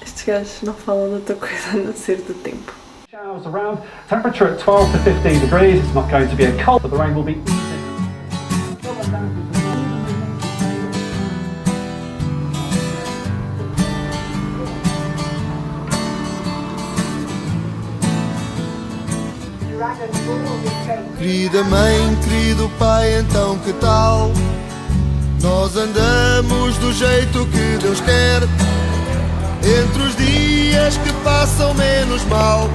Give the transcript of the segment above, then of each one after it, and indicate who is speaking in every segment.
Speaker 1: Estes gajos não falam de outra coisa a não ser do tempo.
Speaker 2: Showers around. Temperature at 12 to 15 degrees. It's not going to be a cold, but the rain will be easing.
Speaker 3: Querida mãe, querido pai, então que tal? Nós andamos do jeito que Deus quer. Entre os dias que passam menos mal,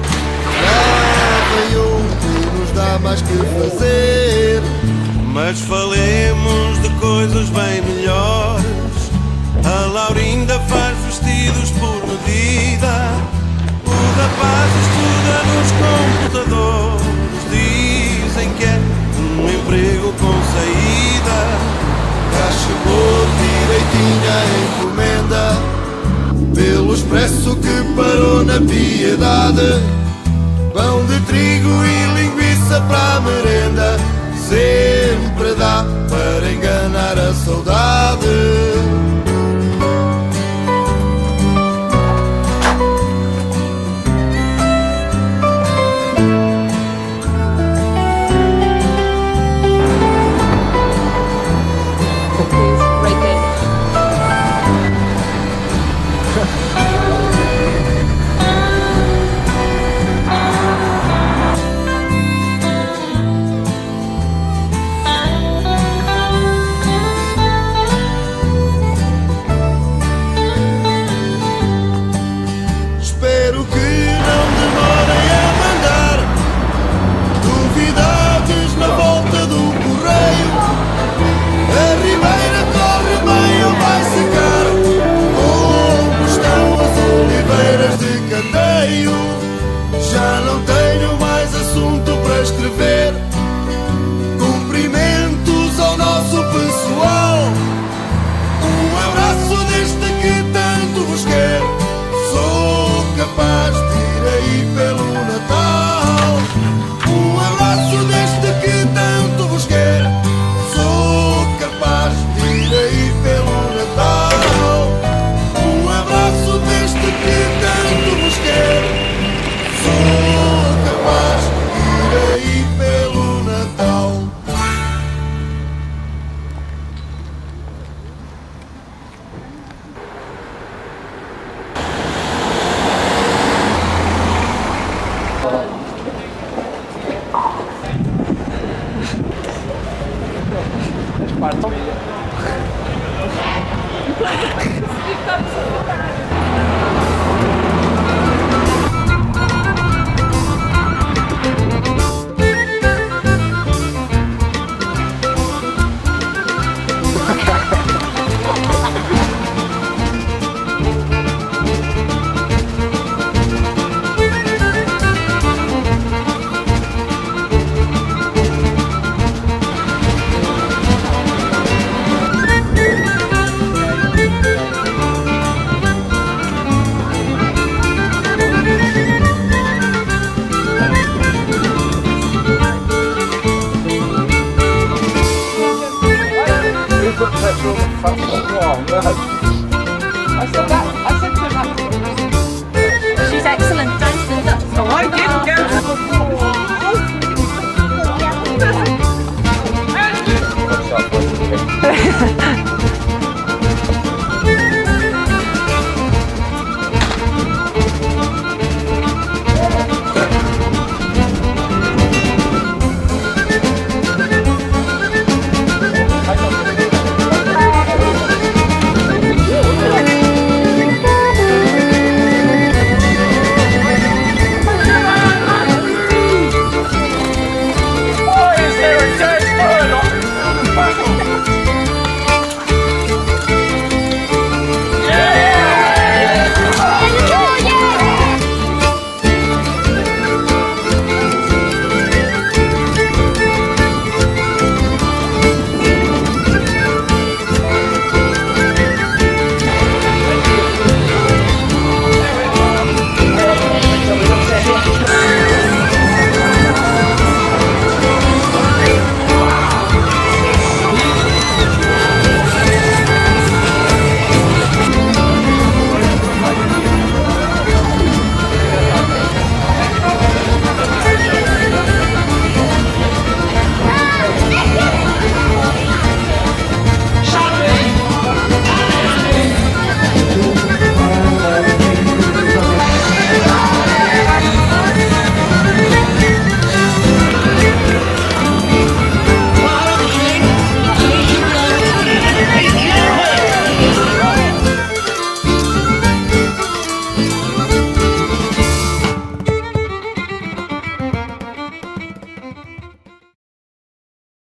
Speaker 3: já vem que nos dá mais que fazer.
Speaker 4: Mas falemos de coisas bem melhores. A Laurinda faz vestidos por medida. O rapaz estuda nos computadores. Dizem que é um emprego com saída.
Speaker 3: Já chegou direitinha a encomenda, pelo expresso que parou na Piedade. Pão de trigo e linguiça para a merenda, sempre dá para enganar a saudade. Já não tenho mais assunto para escrever. Cumprimentos ao nosso pessoal. Um abraço deste que tanto vos quer. Sou capaz de ir aí pelo Natal. Um abraço deste que tanto vos quer. Sou capaz de ir aí pelo Natal. Um abraço deste que tanto vos quer. Sou capaz de ir aí pelo Natal.
Speaker 5: Petrol fast. Wow,